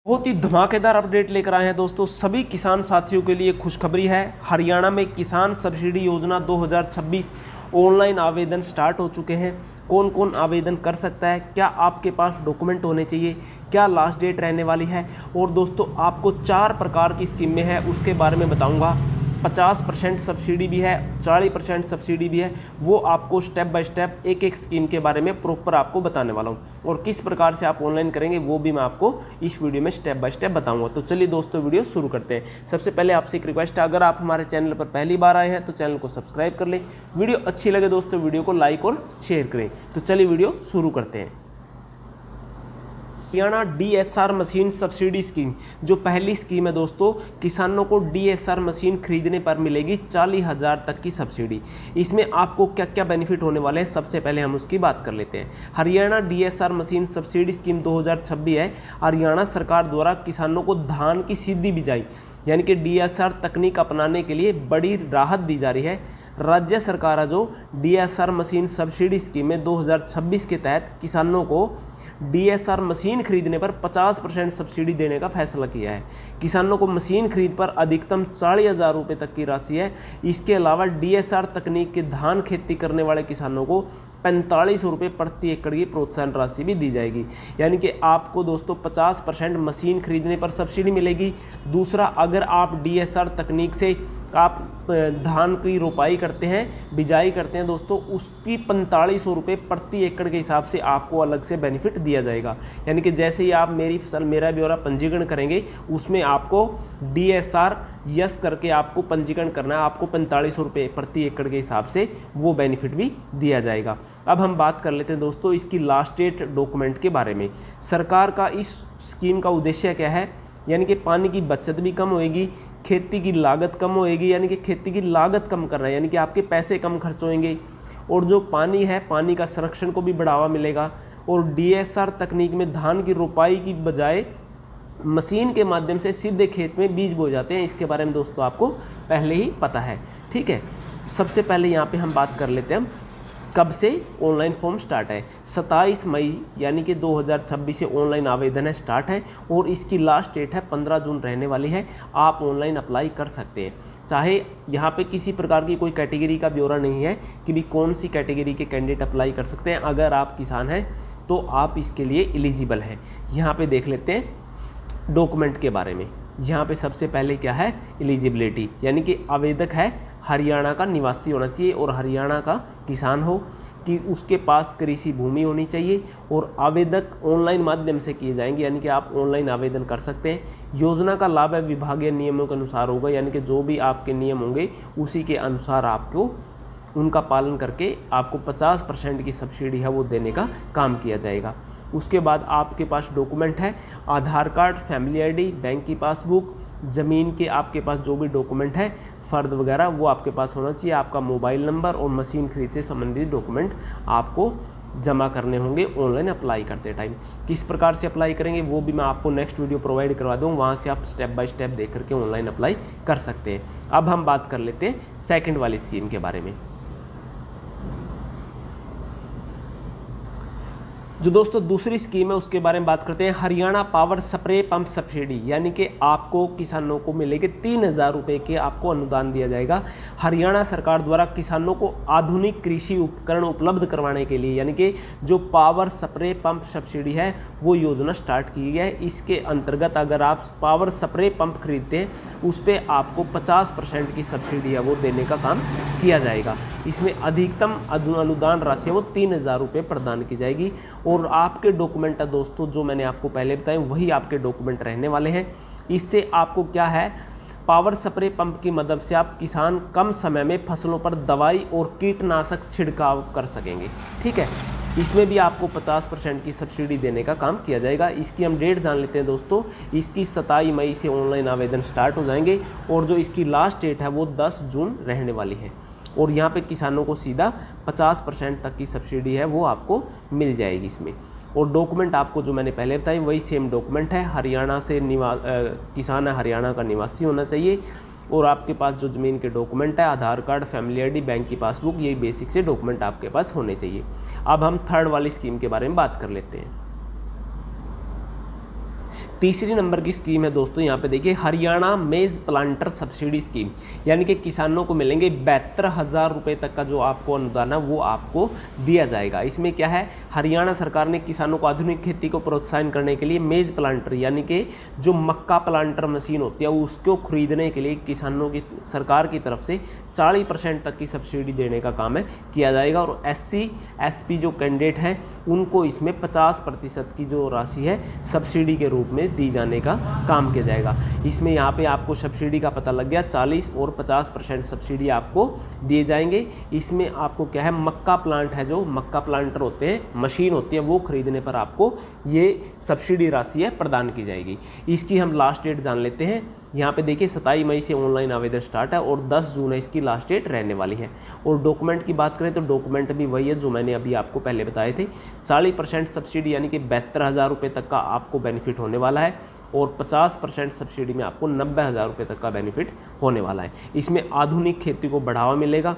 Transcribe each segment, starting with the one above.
बहुत ही धमाकेदार अपडेट लेकर आए हैं दोस्तों। सभी किसान साथियों के लिए खुशखबरी है। हरियाणा में किसान सब्सिडी योजना 2026 ऑनलाइन आवेदन स्टार्ट हो चुके हैं। कौन कौन आवेदन कर सकता है, क्या आपके पास डॉक्यूमेंट होने चाहिए, क्या लास्ट डेट रहने वाली है, और दोस्तों आपको 4 प्रकार की स्कीमें हैं उसके बारे में बताऊंगा। 50% सब्सिडी भी है, 40% सब्सिडी भी है। वो आपको स्टेप बाय स्टेप एक एक स्कीम के बारे में प्रॉपर आपको बताने वाला हूँ, और किस प्रकार से आप ऑनलाइन करेंगे वो भी मैं आपको इस वीडियो में स्टेप बाय स्टेप बताऊंगा। तो चलिए दोस्तों वीडियो शुरू करते हैं। सबसे पहले आपसे एक रिक्वेस्ट है, अगर आप हमारे चैनल पर पहली बार आए हैं तो चैनल को सब्सक्राइब कर लें। वीडियो अच्छी लगे दोस्तों वीडियो को लाइक और शेयर करें। तो चलिए वीडियो शुरू करते हैं। Haryana DSR machine subsidy scheme जो पहली स्कीम है दोस्तों, किसानों को डीएसआर मशीन खरीदने पर मिलेगी 40,000 तक की सब्सिडी। इसमें आपको क्या क्या बेनिफिट होने वाले हैं, सबसे पहले हम उसकी बात कर लेते हैं। Haryana DSR machine subsidy scheme 2026 है। हरियाणा सरकार द्वारा किसानों को धान की सीधी बिजाई यानी कि डीएसआर तकनीक अपनाने के लिए बड़ी राहत दी जा रही है। राज्य सरकार जो डीएसआर मशीन सब्सिडी स्कीम में 2026 के तहत किसानों को डीएसआर मशीन खरीदने पर 50% सब्सिडी देने का फैसला किया है। किसानों को मशीन खरीद पर अधिकतम 40,000 रुपये तक की राशि है। इसके अलावा डीएसआर तकनीक के धान खेती करने वाले किसानों को 45 रुपये प्रति एकड़ की प्रोत्साहन राशि भी दी जाएगी। यानी कि आपको दोस्तों 50% मशीन खरीदने पर सब्सिडी मिलेगी। दूसरा, अगर आप डीएसआर तकनीक से आप धान की रोपाई करते हैं, बिजाई करते हैं दोस्तों, उसकी 4500 रुपये प्रति एकड़ के हिसाब से आपको अलग से बेनिफिट दिया जाएगा। यानी कि जैसे ही आप मेरी फसल मेरा ब्यौरा पंजीकरण करेंगे उसमें आपको डीएसआर यस करके आपको पंजीकरण करना है, आपको 4500 रुपये प्रति एकड़ के हिसाब से वो बेनिफिट भी दिया जाएगा। अब हम बात कर लेते हैं दोस्तों इसकी लास्ट डेट डॉक्यूमेंट के बारे में। सरकार का इस स्कीम का उद्देश्य क्या है, यानी कि पानी की बचत भी कम होएगी, खेती की लागत कम होएगी, यानी कि खेती की लागत कम करना है, यानी कि आपके पैसे कम खर्च होंगे, और जो पानी है पानी का संरक्षण को भी बढ़ावा मिलेगा। और डीएसआर तकनीक में धान की रोपाई की बजाय मशीन के माध्यम से सीधे खेत में बीज बो जाते हैं। इसके बारे में दोस्तों आपको पहले ही पता है, ठीक है। सबसे पहले यहाँ पे हम बात कर लेते हैं कब से ऑनलाइन फॉर्म स्टार्ट है। 27 मई यानी कि 2026 से ऑनलाइन आवेदन है स्टार्ट है, और इसकी लास्ट डेट है 15 जून रहने वाली है। आप ऑनलाइन अप्लाई कर सकते हैं। चाहे यहाँ पे किसी प्रकार की कोई कैटेगरी का ब्यौरा नहीं है कि भी कौन सी कैटेगरी के कैंडिडेट अप्लाई कर सकते हैं। अगर आप किसान हैं तो आप इसके लिए एलिजिबल हैं। यहाँ पे देख लेते हैं डॉक्यूमेंट के बारे में। यहाँ पे सबसे पहले क्या है, एलिजिबिलिटी, यानी कि आवेदक है हरियाणा का निवासी होना चाहिए और हरियाणा का किसान हो, कि उसके पास कृषि भूमि होनी चाहिए, और आवेदक ऑनलाइन माध्यम से किए जाएंगे, यानी कि आप ऑनलाइन आवेदन कर सकते हैं। योजना का लाभ है विभागीय नियमों के अनुसार होगा, यानी कि जो भी आपके नियम होंगे उसी के अनुसार आपको उनका पालन करके आपको 50% की सब्सिडी है वो देने का काम किया जाएगा। उसके बाद आपके पास डॉक्यूमेंट है आधार कार्ड, फैमिली आईडी, बैंक की पासबुक, ज़मीन के आपके पास जो भी डॉक्यूमेंट है फ़र्द वगैरह वो आपके पास होना चाहिए। आपका मोबाइल नंबर और मशीन खरीद से संबंधित डॉक्यूमेंट आपको जमा करने होंगे ऑनलाइन अप्लाई करते टाइम। किस प्रकार से अप्लाई करेंगे वो भी मैं आपको नेक्स्ट वीडियो प्रोवाइड करवा दूँ, वहाँ से आप स्टेप बाय स्टेप देख करके ऑनलाइन अप्लाई कर सकते हैं। अब हम बात कर लेते हैं सेकेंड वाली स्कीम के बारे में। जो दोस्तों दूसरी स्कीम है उसके बारे में बात करते हैं। Haryana power spray pump subsidy, यानी कि आपको किसानों को मिलेंगे 3,000 रुपये के आपको अनुदान दिया जाएगा। हरियाणा सरकार द्वारा किसानों को आधुनिक कृषि उपकरण उपलब्ध करवाने के लिए, यानी कि जो पावर स्प्रे पंप सब्सिडी है वो योजना स्टार्ट की है। इसके अंतर्गत अगर आप पावर स्प्रे पंप खरीदते हैं उस पर आपको 50% की सब्सिडी है वो देने का काम किया जाएगा। इसमें अधिकतम अनुदान राशि है वो 3,000 रुपये प्रदान की जाएगी। और आपके डॉक्यूमेंट है दोस्तों जो मैंने आपको पहले बताए वही आपके डॉक्यूमेंट रहने वाले हैं। इससे आपको क्या है, पावर स्प्रे पंप की मदद से आप किसान कम समय में फसलों पर दवाई और कीटनाशक छिड़काव कर सकेंगे, ठीक है। इसमें भी आपको 50% की सब्सिडी देने का काम किया जाएगा। इसकी हम डेट जान लेते हैं दोस्तों। इसकी 27 मई से ऑनलाइन आवेदन स्टार्ट हो जाएंगे, और जो इसकी लास्ट डेट है वो 10 जून रहने वाली है। और यहाँ पे किसानों को सीधा 50% तक की सब्सिडी है वो आपको मिल जाएगी इसमें। और डॉक्यूमेंट आपको जो मैंने पहले बताई वही सेम डॉक्यूमेंट है। हरियाणा से किसान है, हरियाणा का निवासी होना चाहिए, और आपके पास जो ज़मीन के डॉक्यूमेंट है आधार कार्ड, फैमिली आईडी, बैंक की पासबुक, यही बेसिक से डॉक्यूमेंट आपके पास होने चाहिए। अब हम थर्ड वाली स्कीम के बारे में बात कर लेते हैं। तीसरी नंबर की स्कीम है दोस्तों, यहाँ पे देखिए हरियाणा मेज प्लांटर सब्सिडी स्कीम, यानी कि किसानों को मिलेंगे 72,000 रुपये तक का जो आपको अनुदान है वो आपको दिया जाएगा। इसमें क्या है, हरियाणा सरकार ने किसानों को आधुनिक खेती को प्रोत्साहन करने के लिए मेज प्लांटर यानी कि जो मक्का प्लांटर मशीन होती है उसको खरीदने के लिए किसानों की सरकार की तरफ से 40% तक की सब्सिडी देने का काम है किया जाएगा। और SC SP जो कैंडिडेट हैं उनको इसमें 50% की जो राशि है सब्सिडी के रूप में दी जाने का काम किया जाएगा। इसमें यहाँ पे आपको सब्सिडी का पता लग गया, 40 और 50% सब्सिडी आपको दिए जाएंगे। इसमें आपको क्या है, मक्का प्लांट है, जो मक्का प्लांटर होते हैं, मशीन होती है, वो खरीदने पर आपको ये सब्सिडी राशि है प्रदान की जाएगी। इसकी हम लास्ट डेट जान लेते हैं। यहाँ पे देखिए 27 मई से ऑनलाइन आवेदन स्टार्ट है और 10 जून है इसकी लास्ट डेट रहने वाली है। और डॉक्यूमेंट की बात करें तो डॉक्यूमेंट भी वही है जो मैंने अभी आपको पहले बताए थे। 40% सब्सिडी यानी कि 72,000 रुपये तक का आपको बेनिफिट होने वाला है और 50% सब्सिडी में आपको 90,000 रुपये तक का बेनिफिट होने वाला है। इसमें आधुनिक खेती को बढ़ावा मिलेगा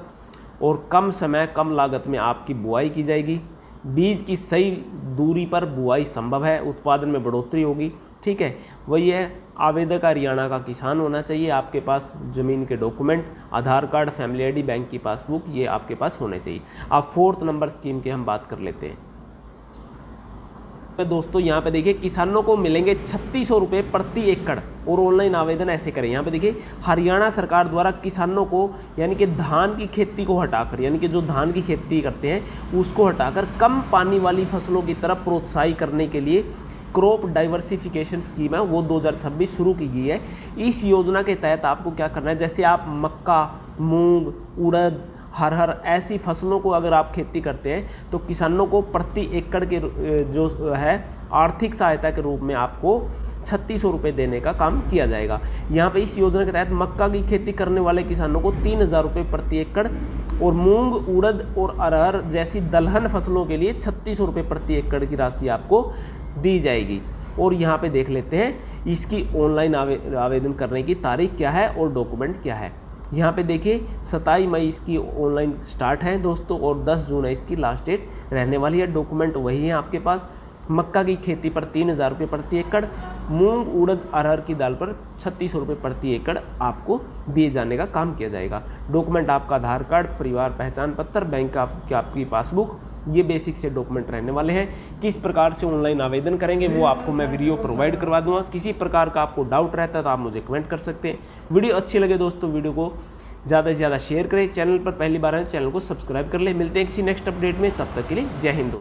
और कम समय कम लागत में आपकी बुआई की जाएगी। बीज की सही दूरी पर बुआई संभव है, उत्पादन में बढ़ोतरी होगी। ठीक है, वही है, आवेदक हरियाणा का किसान होना चाहिए, आपके पास ज़मीन के डॉक्यूमेंट, आधार कार्ड, फैमिली ID, बैंक की पासबुक, ये आपके पास होने चाहिए। अब 4th नंबर स्कीम की हम बात कर लेते हैं। तो दोस्तों यहाँ पे देखिए किसानों को मिलेंगे 3600 रुपये प्रति एकड़ और ऑनलाइन आवेदन ऐसे करें। यहाँ पे देखिए हरियाणा सरकार द्वारा किसानों को यानी कि धान की खेती को हटाकर, यानी कि जो धान की खेती करते हैं उसको हटाकर कम पानी वाली फसलों की तरफ प्रोत्साहित करने के लिए क्रॉप डाइवर्सिफिकेशन स्कीम है वो 2026 शुरू की गई है। इस योजना के तहत आपको क्या करना है, जैसे आप मक्का, मूंग, उड़द, हरहर ऐसी फसलों को अगर आप खेती करते हैं तो किसानों को प्रति एकड़ के जो है आर्थिक सहायता के रूप में आपको 3600 रुपये देने का काम किया जाएगा। यहाँ पे इस योजना के तहत मक्का की खेती करने वाले किसानों को 3000 रुपये प्रति एकड़ और मूंग, उड़द और अरहर जैसी दलहन फसलों के लिए 3600 रुपये प्रति एकड़ की राशि आपको दी जाएगी। और यहाँ पे देख लेते हैं इसकी ऑनलाइन आवेदन करने की तारीख क्या है और डॉक्यूमेंट क्या है। यहाँ पे देखिए 27 मई इसकी ऑनलाइन स्टार्ट है दोस्तों और 10 जून है इसकी लास्ट डेट रहने वाली है। डॉक्यूमेंट वही है आपके पास। मक्का की खेती पर 3000 रुपये प्रति एकड़, मूंग, उड़द, अरहर की दाल पर 3600 रुपये प्रति एकड़ आपको दिए जाने का काम किया जाएगा। डॉक्यूमेंट आपका आधार कार्ड, परिवार पहचान पत्र, बैंक का आपकी पासबुक, ये बेसिक से डॉक्यूमेंट रहने वाले हैं। किस प्रकार से ऑनलाइन आवेदन करेंगे वो आपको मैं वीडियो प्रोवाइड करवा दूंगा। किसी प्रकार का आपको डाउट रहता है तो आप मुझे कमेंट कर सकते हैं। वीडियो अच्छी लगे दोस्तों वीडियो को ज़्यादा से ज़्यादा शेयर करें। चैनल पर पहली बार आए चैनल को सब्सक्राइब कर ले। मिलते हैं किसी नेक्स्ट अपडेट में, तब तक के लिए जय हिंद।